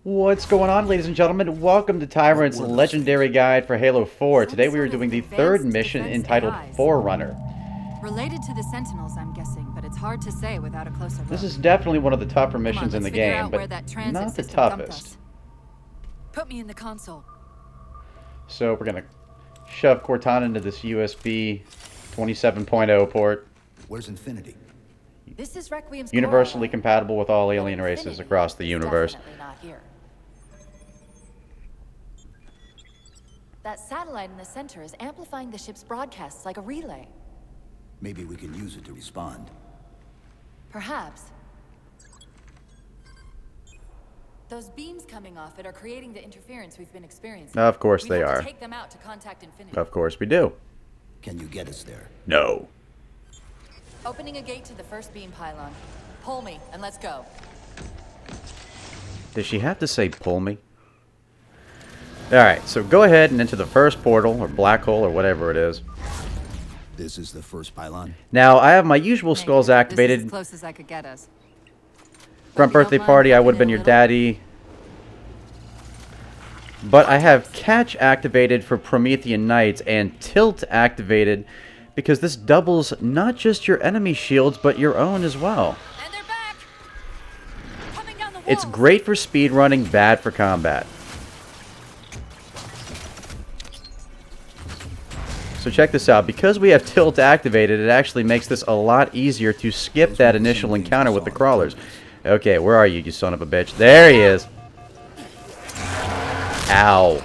What's going on, ladies and gentlemen? Welcome to Tyrant's Legendary Guide for Halo 4. Today we are doing the third mission entitled Forerunner. Related to the Sentinels, I'm guessing, but it's hard to say without a closer look. This is definitely one of the tougher missions in the game, but not the toughest. Put me in the console. So we're going to shove Cortana into this USB 27.0 port. Where's Infinity? This is Requiem's Universally compatible with all alien races across the universe. Definitely not here. That satellite in the center is amplifying the ship's broadcasts like a relay. Maybe we can use it to respond. Perhaps. Those beams coming off it are creating the interference we've been experiencing. Of course they We have are. to take them out to contact Infinity. Of course we do. Can you get us there? No. Opening a gate to the first beam pylon. Pull me, and let's go. Does she have to say pull me? Alright, so go ahead and enter the first portal, or black hole, or whatever it is. This is the first pylon. Now, I have my usual skulls activated. This is as close as I could get us. Front birthday party, I would have been your daddy. But I have catch activated for Promethean Knights and tilt activated because this doubles not just your enemy shields, but your own as well. And they're back. Coming down the It's walls. great for speed running, bad for combat. So check this out. Because we have tilt activated, it actually makes this a lot easier to skip that initial encounter with the crawlers. Okay, where are you, you son of a bitch? There he is. Ow.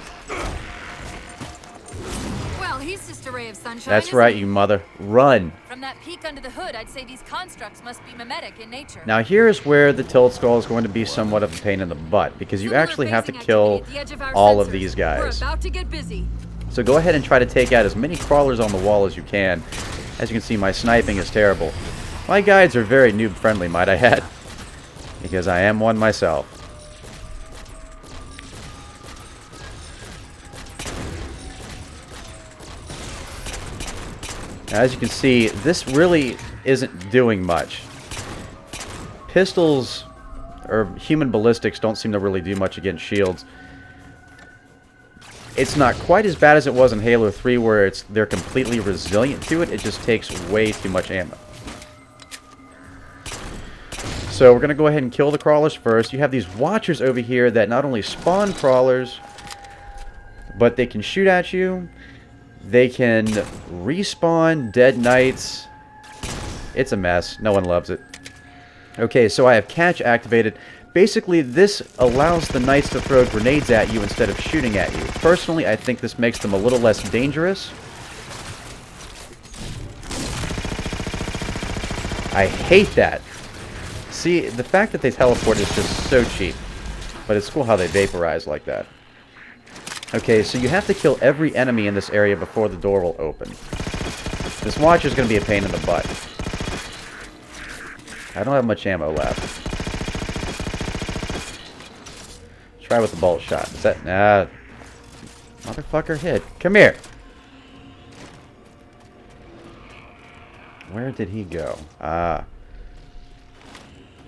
Well, he's just a ray of sunshine. That's isn't right, he? you mother. Run. From that peek under the hood, I'd say these constructs must be mimetic in nature. Now here's where the tilt skull is going to be somewhat of a pain in the butt, because you Similar actually have to phasing kill activity at the edge of our all of sensors. these We're guys. about to get busy. So go ahead and try to take out as many crawlers on the wall as you can. As you can see, my sniping is terrible. My guides are very noob friendly, might I add, because I am one myself. Now, as you can see, this really isn't doing much. Pistols or human ballistics don't seem to really do much against shields. It's not quite as bad as it was in Halo 3 where they're completely resilient to it. It just takes way too much ammo. So we're going to go ahead and kill the crawlers first. You have these watchers over here that not only spawn crawlers, but they can shoot at you. They can respawn dead knights. It's a mess. No one loves it. Okay, so I have catch activated. Basically, this allows the knights to throw grenades at you instead of shooting at you. Personally, I think this makes them a little less dangerous. I hate that. See, the fact that they teleport is just so cheap. But it's cool how they vaporize like that. Okay, so you have to kill every enemy in this area before the door will open. This watcher is going to be a pain in the butt. I don't have much ammo left. Try with the bolt shot. Is that... Nah. Motherfucker hit. Come here. Where did he go? Ah.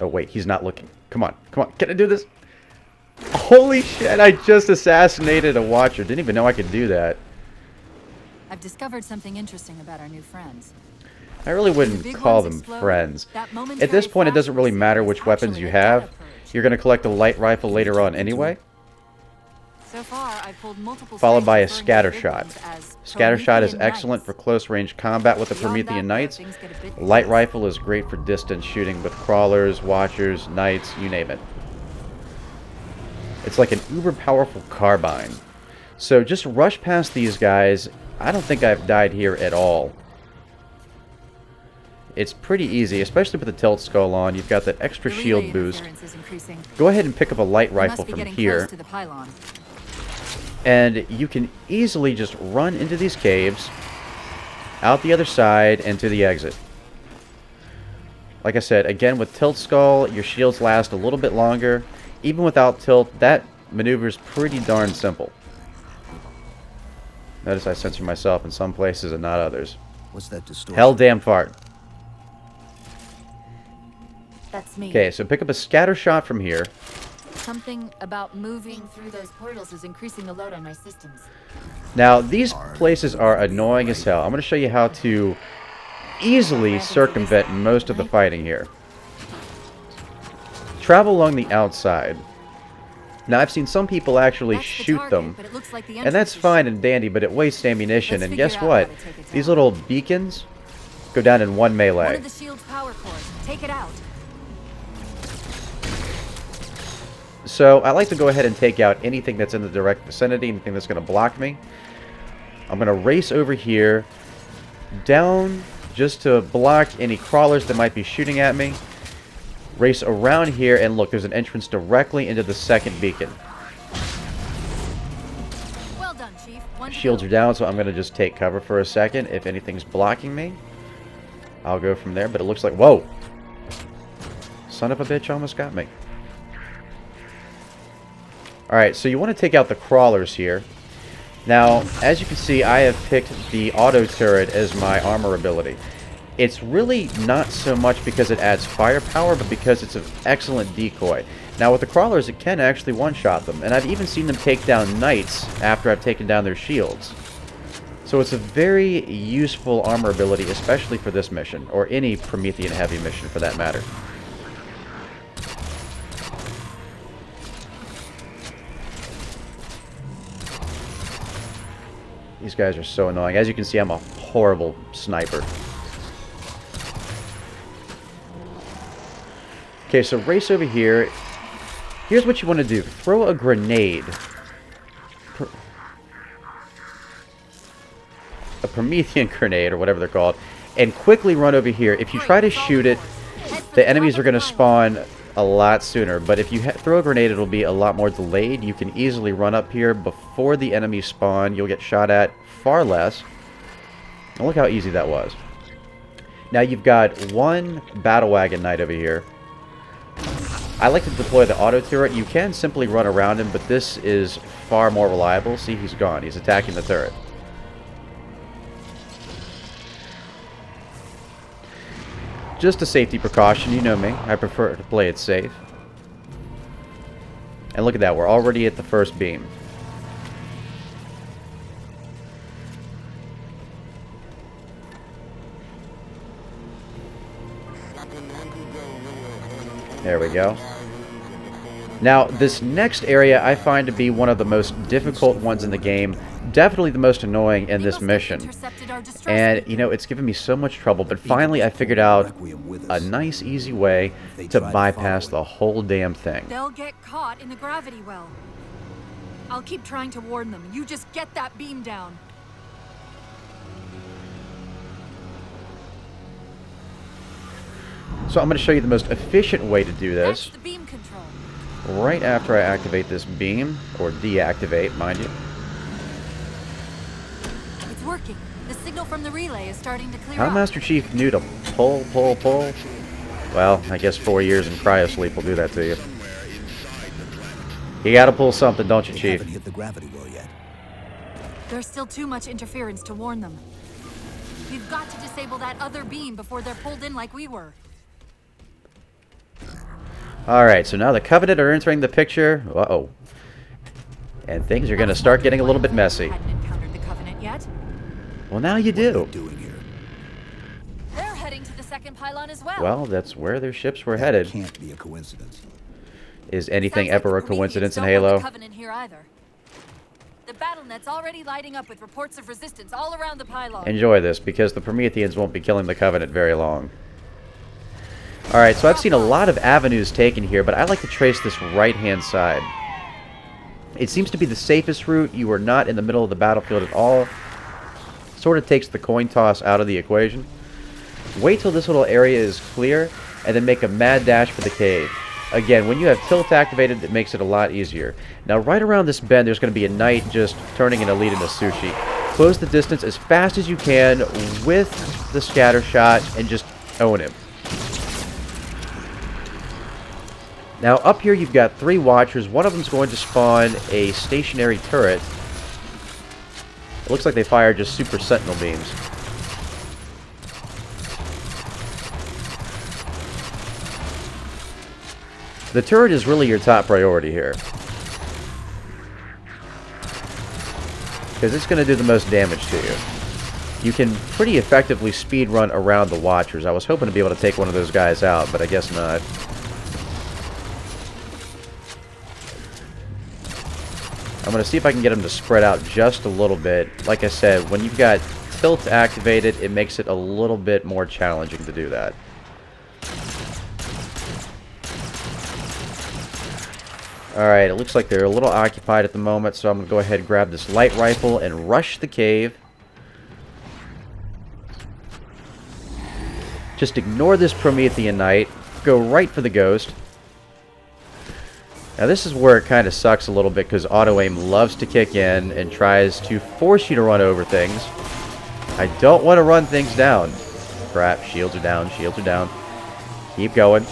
Oh, wait. He's not looking. Come on. Come on. Can I do this? Holy shit. I just assassinated a watcher. Didn't even know I could do that. I've discovered something interesting about our new friends. I really wouldn't call them friends. At this point, it doesn't really matter which weapons you have. You're going to collect a light rifle later on anyway. So far, I've pulled multiple Followed by a strikes scatter referring shot. to big ones as Scatter shot is Promethean excellent Knights. for close range combat with the Beyond Promethean that, though, Knights. things get a bit Light intense. rifle is great for distance shooting with crawlers, watchers, knights, you name it. It's like an uber powerful carbine. So just rush past these guys. I don't think I've died here at all. It's pretty easy, especially with the tilt skull on. You've got that extra The relay shield boost. interference is increasing. Go ahead and pick up a light We rifle must be from getting here. close to the pylon. And you can easily just run into these caves, out the other side, and to the exit. Like I said, again, with tilt skull, your shields last a little bit longer. Even without tilt, that maneuver is pretty darn simple. Notice I censor myself in some places and not others. What's that distortion? Hell damn fart. That's me. Okay, so pick up a scatter shot from here. Something about moving through those portals is increasing the load on my systems. Now, these places are annoying as hell. I'm going to show you how to easily circumvent most of the fighting here. Travel along the outside. Now, I've seen some people actually shoot them, and that's fine and dandy, but it wastes ammunition. And guess what? These little beacons go down in one melee. One of the shield's power cores. Take it out. So, I like to go ahead and take out anything that's in the direct vicinity, anything that's going to block me. I'm going to race over here, down, just to block any crawlers that might be shooting at me. Race around here, and look, there's an entrance directly into the second beacon. Well done, Chief. Shields are down, so I'm going to just take cover for a second. If anything's blocking me, I'll go from there, but it looks like... Whoa! Son of a bitch almost got me. Alright, so you want to take out the crawlers here. Now, as you can see, I have picked the auto turret as my armor ability. It's really not so much because it adds firepower, but because it's an excellent decoy. Now, with the crawlers, it can actually one-shot them, and I've even seen them take down knights after I've taken down their shields. So it's a very useful armor ability, especially for this mission, or any Promethean heavy mission for that matter. These guys are so annoying. As you can see, I'm a horrible sniper. Okay, so race over here. Here's what you want to do. Throw a grenade. A Promethean grenade, or whatever they're called. And quickly run over here. If you try to shoot it, the enemies are going to spawn a lot sooner. But if you throw a grenade, it'll be a lot more delayed. You can easily run up here before the enemies spawn. You'll get shot at far less. And look how easy that was. Now you've got one battle wagon knight over here. I like to deploy the auto turret. You can simply run around him, but this is far more reliable. See, he's gone. He's attacking the turret. Just a safety precaution, you know me. I prefer to play it safe. And look at that, we're already at the first beam. There we go. Now, this next area I find to be one of the most difficult ones in the game. Definitely the most annoying in this mission. And, you know, it's given me so much trouble, but finally I figured out a nice, easy way to bypass the whole damn thing. They'll get caught in the gravity well. I'll keep trying to warn them. You just get that beam down. So I'm going to show you the most efficient way to do this. That's the beam control. Right after I activate this beam, or deactivate, mind you. It's working. The signal from the relay is starting to clear How up. Master Chief knew to pull. Well, I guess 4 years in cryosleep will do that to you. You gotta pull something, don't you, They Chief? haven't hit the gravity well yet. There's still too much interference to warn them. We've got to disable that other beam before they're pulled in like we were. Alright, so now the Covenant are entering the picture. Uh-oh. And things are gonna start getting a little bit messy. Hadn't encountered the Covenant yet. Well, now you What are do. they doing here? They're heading to the second pylon as well. Well, that's where their ships were That headed. can't be a coincidence. Is anything Sounds like ever a the Prometheans coincidence in don't want Halo? the Covenant here either. The BattleNet's already lighting up with reports of resistance all around the pylon. Enjoy this, because the Prometheans won't be killing the Covenant very long. Alright, so I've seen a lot of avenues taken here, but I like to trace this right-hand side. It seems to be the safest route. You are not in the middle of the battlefield at all. Sort of takes the coin toss out of the equation. Wait till this little area is clear, and then make a mad dash for the cave. Again, when you have tilt activated, it makes it a lot easier. Now, right around this bend, there's going to be a knight just turning an elite into sushi. Close the distance as fast as you can with the scatter shot, and just own him. Now, up here you've got 3 Watchers. One of them's going to spawn a stationary turret. It looks like they fire just super sentinel beams. The turret is really your top priority here, because it's going to do the most damage to you. You can pretty effectively speed run around the Watchers. I was hoping to be able to take one of those guys out, but I guess not. I'm going to see if I can get them to spread out just a little bit. Like I said, when you've got tilt activated, it makes it a little bit more challenging to do that. Alright, it looks like they're a little occupied at the moment, so I'm going to go ahead and grab this light rifle and rush the cave. Just ignore this Promethean Knight. Go right for the Ghost. Now this is where it kind of sucks a little bit, because auto-aim loves to kick in and tries to force you to run over things. I don't want to run things down. Crap, shields are down, shields are down. Keep going.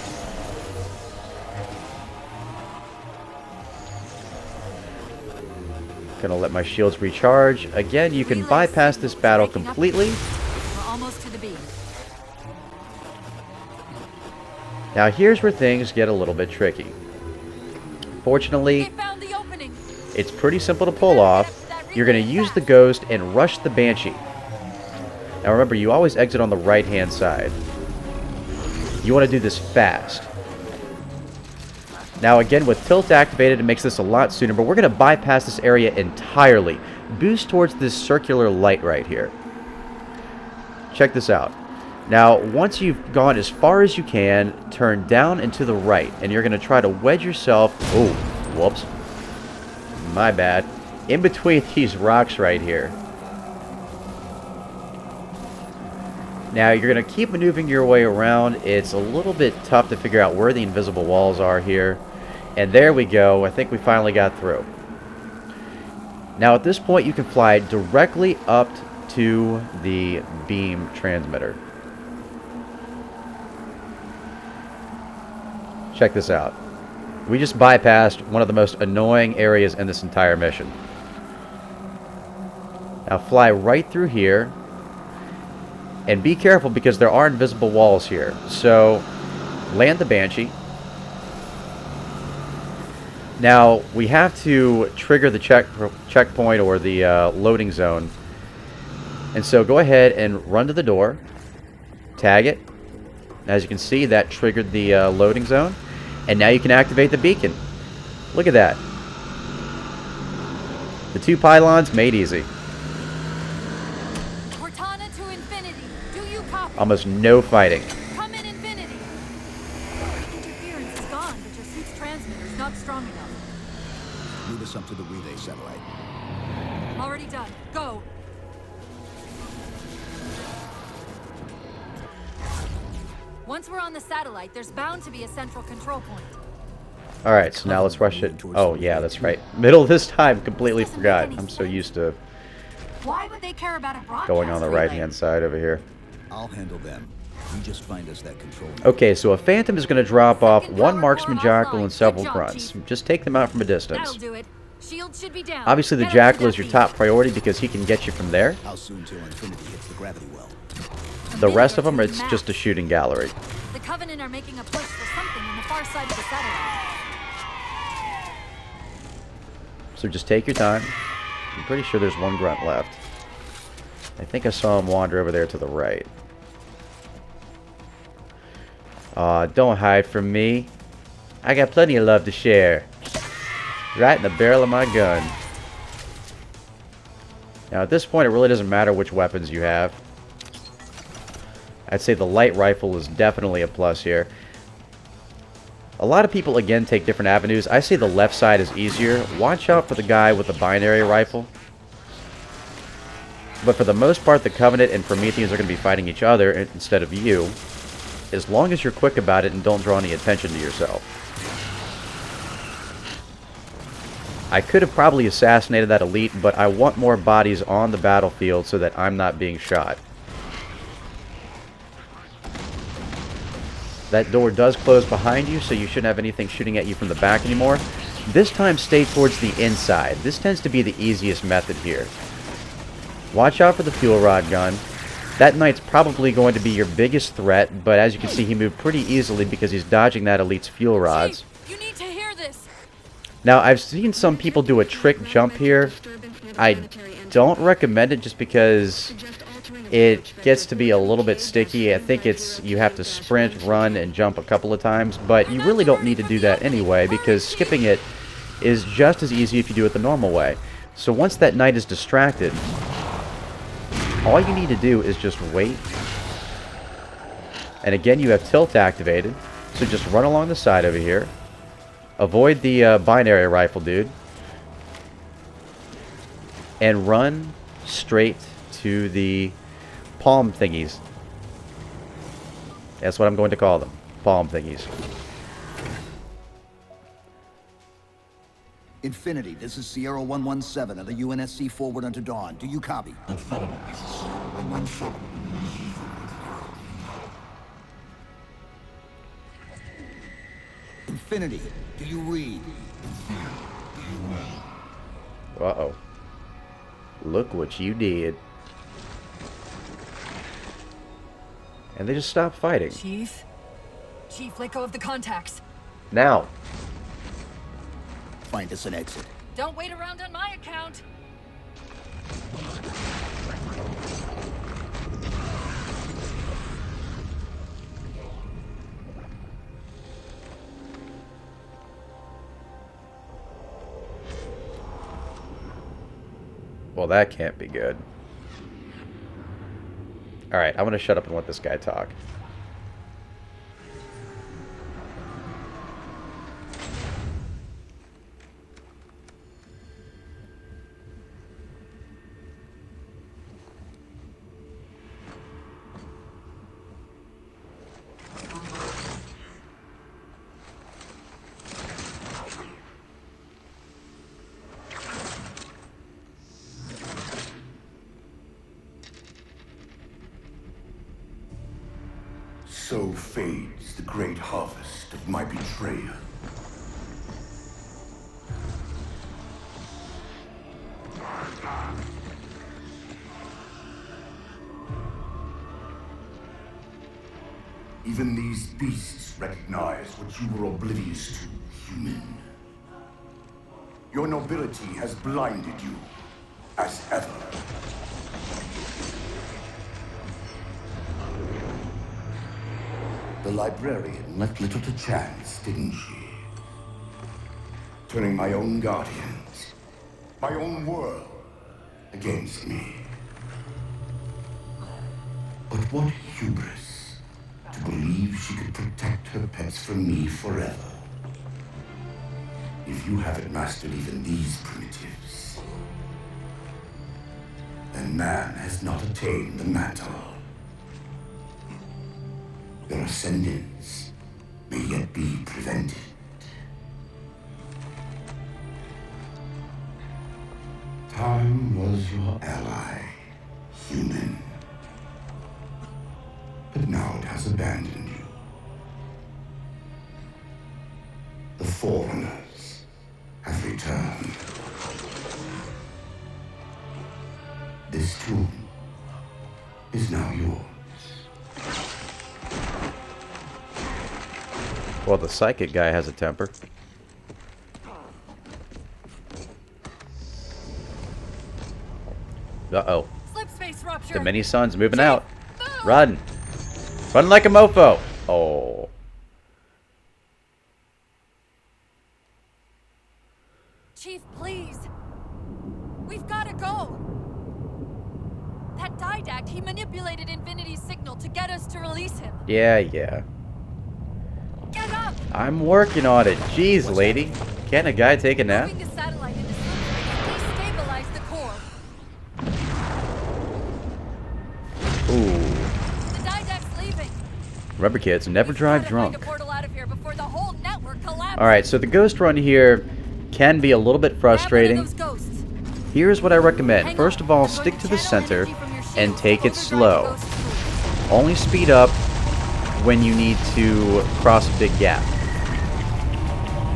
Gonna let my shields recharge. Again, you can bypass this battle completely. We're almost to the beam. Now here's where things get a little bit tricky. Fortunately, They found the opening. it's pretty simple to pull off. You're going to use the Ghost and rush the Banshee. Now remember, you always exit on the right-hand side. You want to do this fast. Now again, with tilt activated, it makes this a lot sooner, but we're going to bypass this area entirely. Boost towards this circular light right here. Check this out. Now, once you've gone as far as you can, turn down and to the right, and you're going to try to wedge yourself... Oh, whoops. My bad. In between these rocks right here. Now, you're going to keep maneuvering your way around. It's a little bit tough to figure out where the invisible walls are here. And there we go. I think we finally got through. Now, at this point, you can fly directly up to the beam transmitter. Check this out. We just bypassed one of the most annoying areas in this entire mission. Now fly right through here. And be careful, because there are invisible walls here. So, land the Banshee. Now, we have to trigger the checkpoint or the loading zone. And so go ahead and run to the door. Tag it. As you can see, that triggered the loading zone. And now you can activate the beacon. Look at that. The 2 pylons made easy. Cortana to infinity. Do you copy? Almost no fighting. Come in infinity. Interference is gone, but your suit's transmitter's not strong enough. Move us up to the relay satellite. Already done. Go. Once we're on the satellite, there's bound to be a central control point. Alright, so now let's rush it. Oh, yeah, that's right. Middle this time. Completely forgot. I'm so used to Why would they care about a broadcast going on the relay? right-hand side over here. I'll handle them. You just find us that control. Okay, so a Phantom is going to drop off 1 Marksman Jackal and several Grunts. Just take them out from a distance. That'll do it. Shield should be down. Obviously, the Head over Jackal to is your that top priority because he can get you from there. How soon till Infinity hits the gravity well? beam. The rest of them, Minute or it's two just a max. shooting gallery. The Covenant are making a push for something on the far side of the satellite. So just take your time. I'm pretty sure there's 1 Grunt left. I think I saw him wander over there to the right. Aw, don't hide from me. I got plenty of love to share. Right in the barrel of my gun. Now at this point, it really doesn't matter which weapons you have. I'd say the light rifle is definitely a plus here. A lot of people, again, take different avenues. I say the left side is easier. Watch out for the guy with the binary rifle. But for the most part, the Covenant and Prometheans are going to be fighting each other instead of you. As long as you're quick about it and don't draw any attention to yourself. I could have probably assassinated that elite, but I want more bodies on the battlefield so that I'm not being shot. That door does close behind you, so you shouldn't have anything shooting at you from the back anymore. This time, stay towards the inside. This tends to be the easiest method here. Watch out for the fuel rod gun. That knight's probably going to be your biggest threat, but as you can see, he moved pretty easily because he's dodging that elite's fuel rods. Chief, you Now, I've seen some people do a trick jump here. I don't recommend it just because it gets to be a little bit sticky. I think you have to sprint, run, and jump a couple of times, but you really don't need to do that anyway because skipping it is just as easy if you do it the normal way. So once that knight is distracted, all you need to do is just wait. And again, you have tilt activated, so just run along the side over here. Avoid the binary rifle dude. And run straight to the palm thingies. That's what I'm going to call them. Palm thingies. Infinity, this is Sierra 117 of the UNSC Forward unto Dawn. Do you copy? Infinity, do you read? Uh-oh. Look what you did. And they just stopped fighting. Chief? Chief, let go of the contacts. Now. Find us an exit. Don't wait around on my account. Well, that can't be good. Alright, I'm gonna shut up and let this guy talk. So fades the great harvest of my betrayal. Even these beasts recognize what you were oblivious to, human. Your nobility has blinded you, as ever. The Librarian left little to chance, didn't she? Turning my own guardians, my own world, against me. But what hubris to believe she could protect her pets from me forever. If you haven't mastered even these primitives, then man has not attained the mantle. Their ascendance may yet be prevented. Time was your ally, human. But now it has abandoned you. The Forerunners have returned. This tomb is now yours. Well, the psychic guy has a temper. Uh-oh. Slip space rupture. The mini sun's moving out. Run. Run like a mofo. Oh. Chief, please. We've got to go. That Didact, he manipulated Infinity's signal to get us to release him. Yeah. Get up! I'm working on it. Jeez, lady. Can't a guy take a nap? Moving the satellite into slip space, destabilize the core. Ooh. The Didact's leaving. Remember, kids, never drive We've gotta find drunk. a portal out of here before the whole network collapses. Alright, so the ghost run here can be a little bit frustrating. Grab one of those ghosts. Here's what I recommend. Hang First on. of all, I'm going stick to to the channel center energy from your and shield take to it overdrive slow. the ghost. Only speed up when you need to cross a big gap.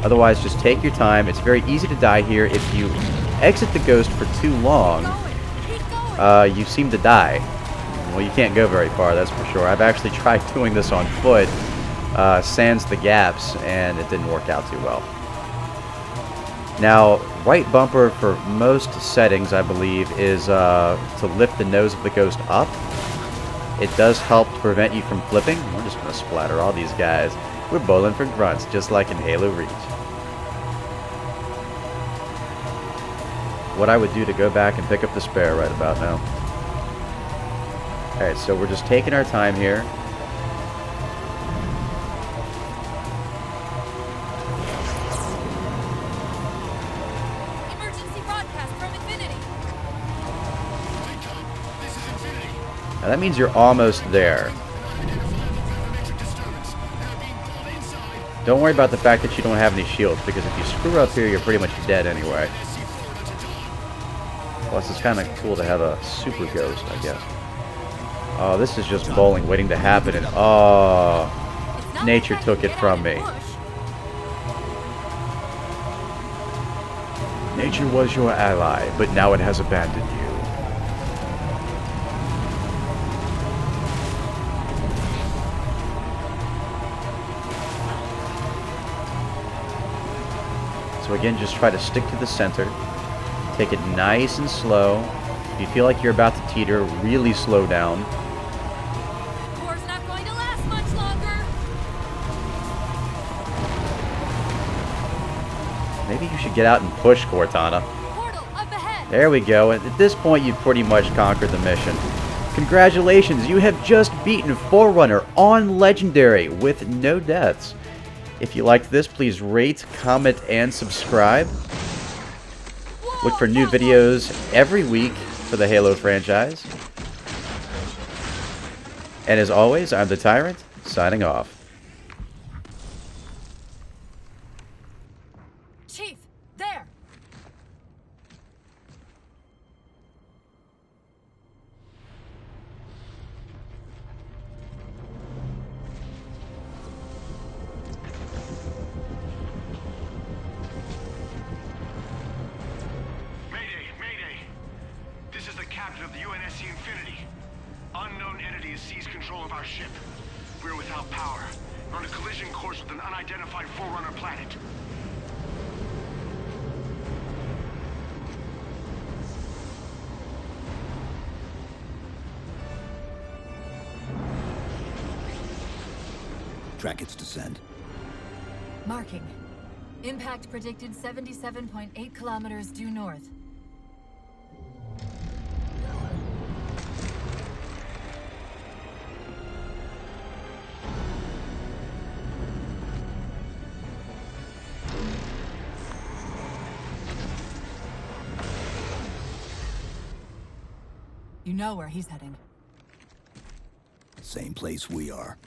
Otherwise, just take your time. It's very easy to die here. If you exit the ghost for too long, Keep going. you seem to die. Well, you can't go very far, that's for sure. I've actually tried doing this on foot, sans the gaps, and it didn't work out too well. Now, right bumper for most settings, I believe, is to lift the nose of the ghost up. It does help to prevent you from flipping. We're just going to splatter all these guys. We're bowling for grunts, just like in Halo Reach. What I would do to go back and pick up the spare right about now. Alright, so we're just taking our time here. Emergency broadcast from Infinity. Now that means you're almost there. Don't worry about the fact that you don't have any shields, because if you screw up here, you're pretty much dead anyway. Plus, it's kind of cool to have a super ghost, I guess. Oh, this is just bowling waiting to happen, and oh, nature took it from me. Nature was your ally, but now it has abandoned you. So again, just try to stick to the center. Take it nice and slow. If you feel like you're about to teeter, really slow down. War's not going to last much longer. Maybe you should get out and push, Cortana. Portal up ahead. There we go. And at this point, you've pretty much conquered the mission. Congratulations, you have just beaten Forerunner on Legendary with no deaths. If you liked this, please rate, comment, and subscribe. Look for new videos every week for the Halo franchise. And as always, I'm the Tyrant, signing off. Chief, there. This is the captain of the UNSC Infinity. Unknown entity has seized control of our ship. We're without power. We're on a collision course with an unidentified Forerunner planet. Track its descent. Marking. Impact predicted 77.8 kilometers due north. You know where he's heading. Same place we are.